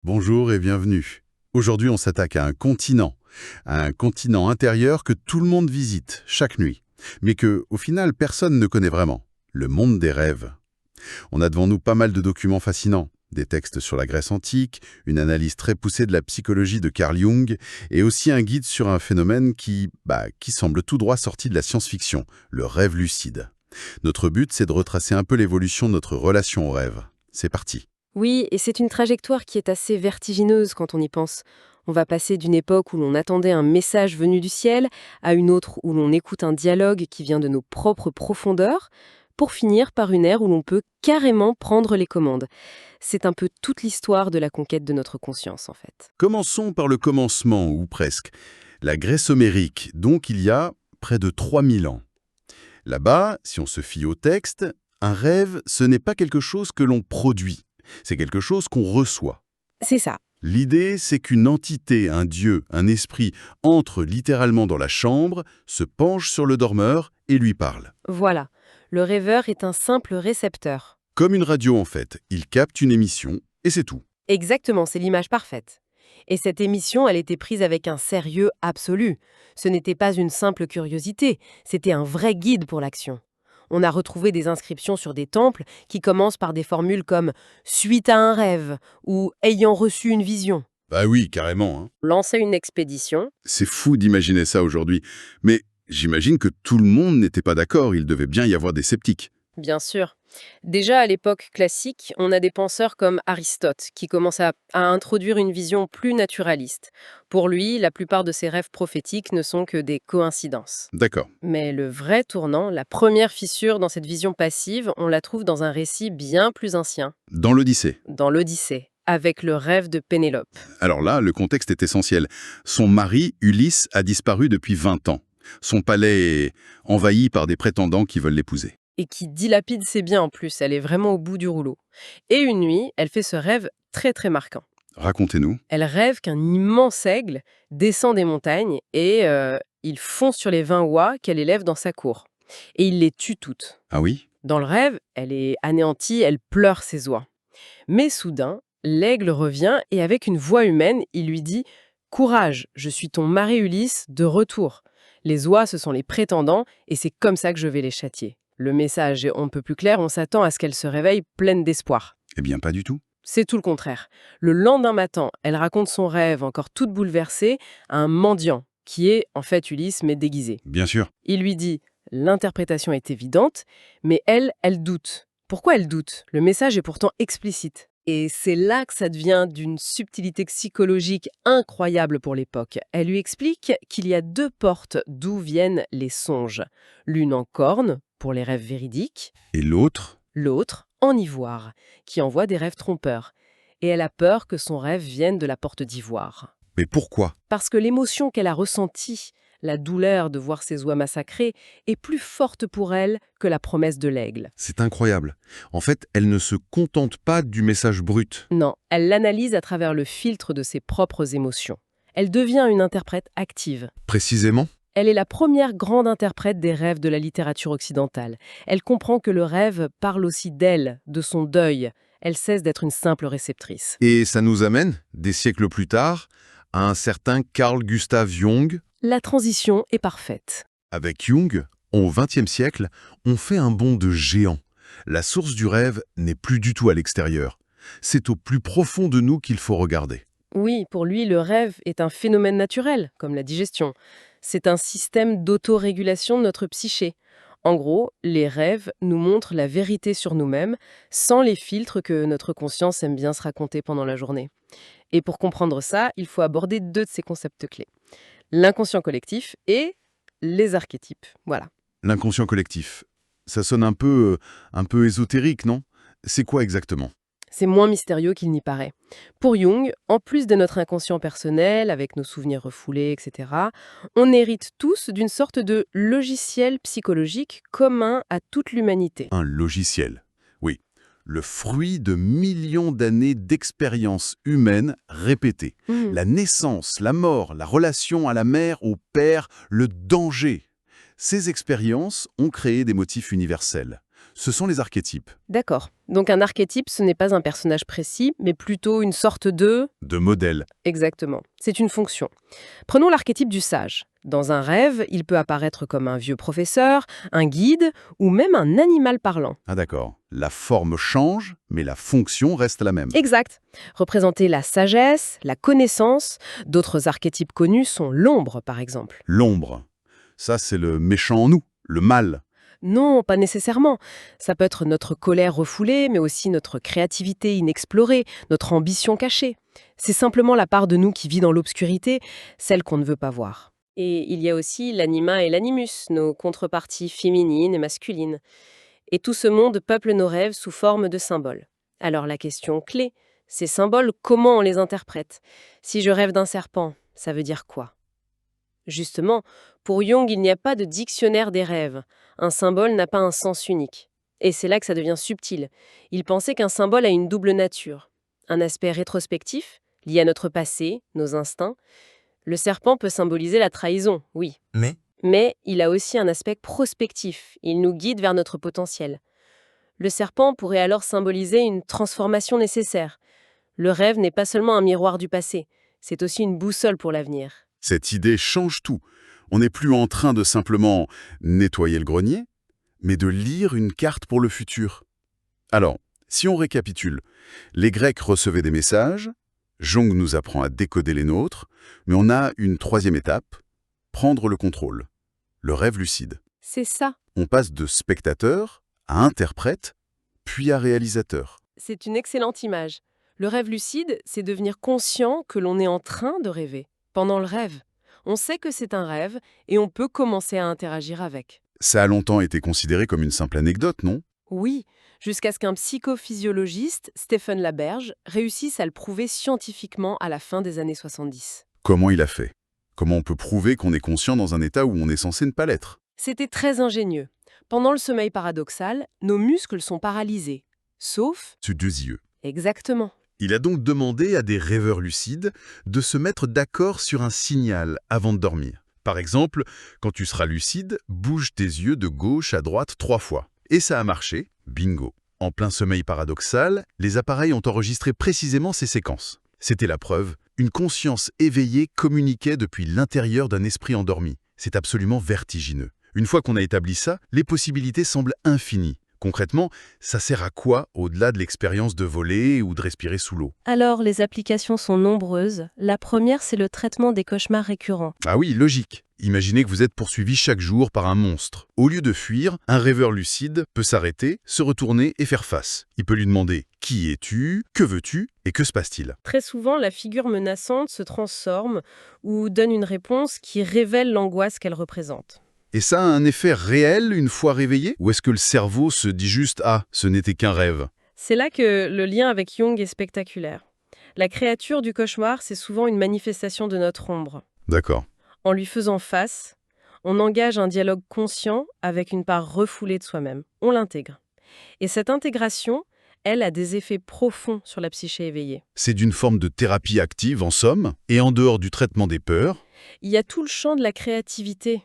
Bonjour et bienvenue. Aujourd'hui, on s'attaque à un continent intérieur que tout le monde visite chaque nuit, mais que, au final, personne ne connaît vraiment, le monde des rêves. On a devant nous pas mal de documents fascinants, des textes sur la Grèce antique, une analyse très poussée de la psychologie de Carl Jung, et aussi un guide sur un phénomène qui semble tout droit sorti de la science-fiction, le rêve lucide. Notre but, c'est de retracer un peu l'évolution de notre relation au rêve. C'est parti. Oui, et c'est une trajectoire qui est assez vertigineuse quand on y pense. On va passer d'une époque où l'on attendait un message venu du ciel à une autre où l'on écoute un dialogue qui vient de nos propres profondeurs, pour finir par une ère où l'on peut carrément prendre les commandes. C'est un peu toute l'histoire de la conquête de notre conscience, en fait. Commençons par le commencement, ou presque. La Grèce homérique, donc il y a près de 3000 ans. Là-bas, si on se fie au texte, un rêve, ce n'est pas quelque chose que l'on produit, c'est quelque chose qu'on reçoit. C'est ça. L'idée, c'est qu'une entité, un dieu, un esprit, entre littéralement dans la chambre, se penche sur le dormeur et lui parle. Voilà. Le rêveur est un simple récepteur. Comme une radio en fait, il capte une émission et c'est tout. Exactement, c'est l'image parfaite. Et cette émission, elle était prise avec un sérieux absolu. Ce n'était pas une simple curiosité, c'était un vrai guide pour l'action. On a retrouvé des inscriptions sur des temples qui commencent par des formules comme «suite à un rêve» ou «ayant reçu une vision». Bah oui, carrément, hein. Lancer une expédition. C'est fou d'imaginer ça aujourd'hui. Mais j'imagine que tout le monde n'était pas d'accord, il devait bien y avoir des sceptiques. Bien sûr. Déjà à l'époque classique, on a des penseurs comme Aristote qui commencent à introduire une vision plus naturaliste. Pour lui, la plupart de ses rêves prophétiques ne sont que des coïncidences. D'accord. Mais le vrai tournant, la première fissure dans cette vision passive, on la trouve dans un récit bien plus ancien, Dans l'Odyssée. dans l'Odyssée, avec le rêve de Pénélope. Alors là, le contexte est essentiel. Son mari, Ulysse, a disparu depuis 20 ans. Son palais est envahi par des prétendants qui veulent l'épouser. Et qui dilapide ses biens en plus, elle est vraiment au bout du rouleau. Et une nuit, elle fait ce rêve très très marquant. Racontez-nous. Elle rêve qu'un immense aigle descend des montagnes et il fonce sur les 20 oies qu'elle élève dans sa cour. Et il les tue toutes. Ah oui? Dans le rêve, elle est anéantie, elle pleure ses oies. Mais soudain, l'aigle revient et avec une voix humaine, il lui dit «Courage, je suis ton mari Ulysse, de retour. Les oies, ce sont les prétendants et c'est comme ça que je vais les châtier.» Le message est on ne peut plus clair, on s'attend à ce qu'elle se réveille pleine d'espoir. Eh bien, pas du tout. C'est tout le contraire. Le lendemain matin, elle raconte son rêve, encore toute bouleversée, à un mendiant, qui est en fait Ulysse, mais déguisé. Bien sûr. Il lui dit l'interprétation est évidente, mais elle doute. Pourquoi elle doute? Le message est pourtant explicite. Et c'est là que ça devient d'une subtilité psychologique incroyable pour l'époque. Elle lui explique qu'il y a deux portes d'où viennent les songes. L'une en corne, pour les rêves véridiques, Et l'autre? l'autre en ivoire, qui envoie des rêves trompeurs. Et elle a peur que son rêve vienne de la porte d'ivoire. Mais pourquoi? Parce que l'émotion qu'elle a ressentie, la douleur de voir ses oies massacrées, est plus forte pour elle que la promesse de l'aigle. C'est incroyable. En fait, elle ne se contente pas du message brut. Non, elle l'analyse à travers le filtre de ses propres émotions. Elle devient une interprète active. Précisément? Elle est la première grande interprète des rêves de la littérature occidentale. Elle comprend que le rêve parle aussi d'elle, de son deuil. Elle cesse d'être une simple réceptrice. Et ça nous amène, des siècles plus tard, à un certain Carl Gustav Jung. La transition est parfaite. Avec Jung, au XXe siècle, on fait un bond de géant. La source du rêve n'est plus du tout à l'extérieur. C'est au plus profond de nous qu'il faut regarder. Oui, pour lui, le rêve est un phénomène naturel, comme la digestion. C'est un système d'autorégulation de notre psyché. En gros, les rêves nous montrent la vérité sur nous-mêmes, sans les filtres que notre conscience aime bien se raconter pendant la journée. Et pour comprendre ça, il faut aborder deux de ces concepts clés. L'inconscient collectif et les archétypes. Voilà. L'inconscient collectif. Ça sonne un peu ésotérique, non? C'est quoi exactement? C'est moins mystérieux qu'il n'y paraît. Pour Jung, en plus de notre inconscient personnel, avec nos souvenirs refoulés, etc., on hérite tous d'une sorte de logiciel psychologique commun à toute l'humanité. Un logiciel. Oui, le fruit de millions d'années d'expériences humaines répétées. Mhm. La naissance, la mort, la relation à la mère, au père, le danger. Ces expériences ont créé des motifs universels. Ce sont les archétypes. D'accord. Donc un archétype, ce n'est pas un personnage précis, mais plutôt une sorte de... De modèles. Exactement. C'est une fonction. Prenons l'archétype du sage. Dans un rêve, il peut apparaître comme un vieux professeur, un guide ou même un animal parlant. Ah d'accord. La forme change, mais la fonction reste la même. Exact. Représenter la sagesse, la connaissance. D'autres archétypes connus sont l'ombre, par exemple. L'ombre. Ça, c'est le méchant en nous, le mal. Non, pas nécessairement. Ça peut être notre colère refoulée, mais aussi notre créativité inexplorée, notre ambition cachée. C'est simplement la part de nous qui vit dans l'obscurité, celle qu'on ne veut pas voir. Et il y a aussi l'anima et l'animus, nos contreparties féminines et masculines. Et tout ce monde peuple nos rêves sous forme de symboles. Alors la question clé, ces symboles, comment on les interprète? Si je rêve d'un serpent, ça veut dire quoi? Justement, pour Jung, il n'y a pas de dictionnaire des rêves. Un symbole n'a pas un sens unique. Et c'est là que ça devient subtil. Il pensait qu'un symbole a une double nature. Un aspect rétrospectif, lié à notre passé, nos instincts. Le serpent peut symboliser la trahison, oui. Mais il a aussi un aspect prospectif. Il nous guide vers notre potentiel. Le serpent pourrait alors symboliser une transformation nécessaire. Le rêve n'est pas seulement un miroir du passé, c'est aussi une boussole pour l'avenir. Cette idée change tout. On n'est plus en train de simplement nettoyer le grenier, mais de lire une carte pour le futur. Alors, si on récapitule, les Grecs recevaient des messages, Jung nous apprend à décoder les nôtres, mais on a une troisième étape, prendre le contrôle, le rêve lucide. C'est ça. On passe de spectateur à interprète, puis à réalisateur. C'est une excellente image. Le rêve lucide, c'est devenir conscient que l'on est en train de rêver. Pendant le rêve, on sait que c'est un rêve et on peut commencer à interagir avec. Ça a longtemps été considéré comme une simple anecdote, non? Oui, jusqu'à ce qu'un psychophysiologiste, Stephen Laberge, réussisse à le prouver scientifiquement à la fin des années 70. Comment il a fait? Comment on peut prouver qu'on est conscient dans un état où on est censé ne pas l'être? C'était très ingénieux. Pendant le sommeil paradoxal, nos muscles sont paralysés. Sauf... Sur deux yeux. Exactement. Il a donc demandé à des rêveurs lucides de se mettre d'accord sur un signal avant de dormir. Par exemple, quand tu seras lucide, bouge tes yeux de gauche à droite 3 fois. Et ça a marché, bingo. En plein sommeil paradoxal, les appareils ont enregistré précisément ces séquences. C'était la preuve, une conscience éveillée communiquait depuis l'intérieur d'un esprit endormi. C'est absolument vertigineux. Une fois qu'on a établi ça, les possibilités semblent infinies. Concrètement, ça sert à quoi au-delà de l'expérience de voler ou de respirer sous l'eau? Alors, les applications sont nombreuses. La première, c'est le traitement des cauchemars récurrents. Ah oui, logique. Imaginez que vous êtes poursuivi chaque jour par un monstre. Au lieu de fuir, un rêveur lucide peut s'arrêter, se retourner et faire face. Il peut lui demander « Qui es-tu ? Que veux-tu ? Et que se passe-t-il » Très souvent, la figure menaçante se transforme ou donne une réponse qui révèle l'angoisse qu'elle représente. Et ça a un effet réel une fois réveillé? Ou est-ce que le cerveau se dit juste « Ah, ce n'était qu'un rêve » ? C'est là que le lien avec Jung est spectaculaire. La créature du cauchemar, c'est souvent une manifestation de notre ombre. D'accord. En lui faisant face, on engage un dialogue conscient avec une part refoulée de soi-même. On l'intègre. Et cette intégration, elle a des effets profonds sur la psyché éveillée. C'est d'une forme de thérapie active, en somme, et en dehors du traitement des peurs. Il y a tout le champ de la créativité.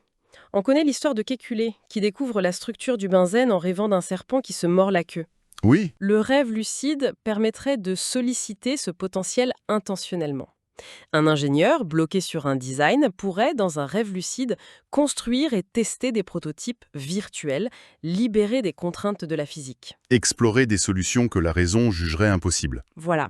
On connaît l'histoire de Kekulé, qui découvre la structure du benzène en rêvant d'un serpent qui se mord la queue. Oui, Le rêve lucide permettrait de solliciter ce potentiel intentionnellement. Un ingénieur, bloqué sur un design, pourrait, dans un rêve lucide, construire et tester des prototypes virtuels, libérés des contraintes de la physique. explorer des solutions que la raison jugerait impossibles. Voilà.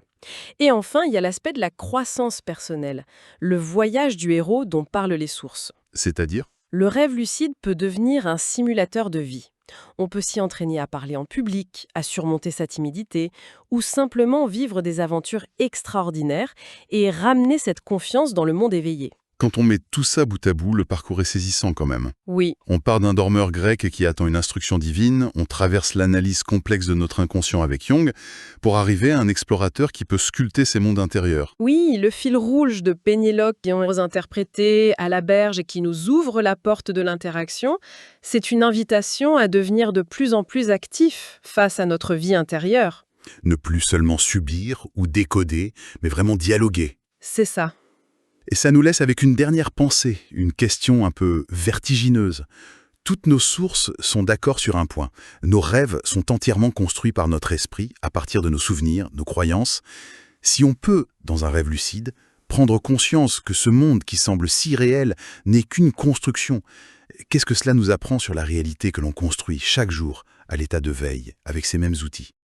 Et enfin, il y a l'aspect de la croissance personnelle, le voyage du héros dont parlent les sources. C'est-à-dire? Le rêve lucide peut devenir un simulateur de vie. On peut s'y entraîner à parler en public, à surmonter sa timidité, ou simplement vivre des aventures extraordinaires et ramener cette confiance dans le monde éveillé. Quand on met tout ça bout à bout, le parcours est saisissant quand même. Oui, On part d'un dormeur grec qui attend une instruction divine, on traverse l'analyse complexe de notre inconscient avec Jung, pour arriver à un explorateur qui peut sculpter ses mondes intérieurs. oui, le fil rouge de Pénélope qui ont interprété à la berge et qui nous ouvre la porte de l'interaction, c'est une invitation à devenir de plus en plus actifs face à notre vie intérieure. Ne plus seulement subir ou décoder, mais vraiment dialoguer. C'est ça. Et ça nous laisse avec une dernière pensée, une question un peu vertigineuse. Toutes nos sources sont d'accord sur un point. Nos rêves sont entièrement construits par notre esprit, à partir de nos souvenirs, nos croyances. Si on peut, dans un rêve lucide, prendre conscience que ce monde qui semble si réel n'est qu'une construction, qu'est-ce que cela nous apprend sur la réalité que l'on construit chaque jour à l'état de veille, avec ces mêmes outils ?